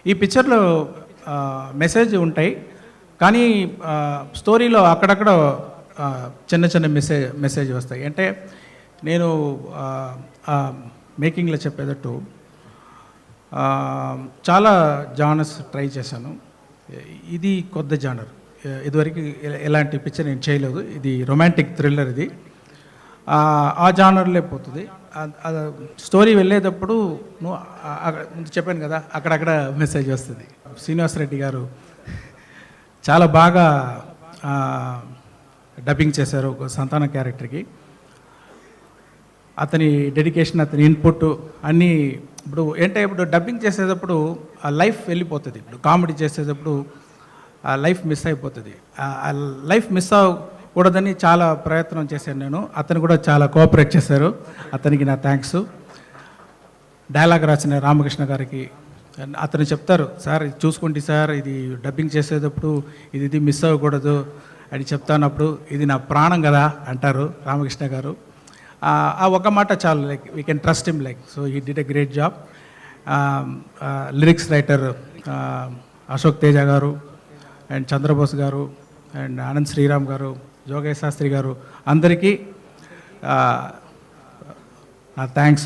ఈ పిక్చర్లో మెసేజ్ ఉంటాయి, కానీ స్టోరీలో అక్కడక్కడ చిన్న చిన్న మెసేజ్ వస్తాయి. అంటే నేను మేకింగ్లో చెప్పేటట్టు చాలా జానర్స్ ట్రై చేశాను. ఇది కొత్త జానర్, ఇదివరకు ఎలాంటి పిక్చర్ నేను చేయలేదు. ఇది రొమాంటిక్ థ్రిల్లర్. ఇది ఆ జానర్లే పోతుంది. స్టోరీ వెళ్ళేటప్పుడు ముందు చెప్పాను కదా, అక్కడక్కడ మెసేజ్ వస్తుంది. శ్రీనివాస్ రెడ్డి గారు చాలా బాగా డబ్బింగ్ చేశారు ఒక సంతాన క్యారెక్టర్కి. అతని డెడికేషన్, అతని ఇన్పుట్ అన్నీ. ఇప్పుడు డబ్బింగ్ చేసేటప్పుడు ఆ లైఫ్ వెళ్ళిపోతుంది. ఇప్పుడు కామెడీ చేసేటప్పుడు ఆ లైఫ్ మిస్ అయిపోతుంది. ఆ లైఫ్ మిస్ అవ్వకూడదని చాలా ప్రయత్నం చేశాను నేను. అతను కూడా చాలా కోఆపరేట్ చేశారు. అతనికి నా థ్యాంక్స్. డైలాగ్ రాసిన రామకృష్ణ గారికి అతను చెప్తారు, సార్ ఇది చూసుకోండి సార్, ఇది డబ్బింగ్ చేసేటప్పుడు ఇది మిస్ అవ్వకూడదు అని చెప్తానప్పుడు, ఇది నా ప్రాణం కదా అంటారు రామకృష్ణ గారు. ఆ ఒక మాట చాలు, like we can trust him, like so he did a great job. Lyrics writer Ashok Teja గారు అండ్ చంద్రబోస్ గారు అండ్ ఆనంద్ శ్రీరామ్ గారు, జోగయ్య శాస్త్రి గారు, అందరికీ నా థ్యాంక్స్.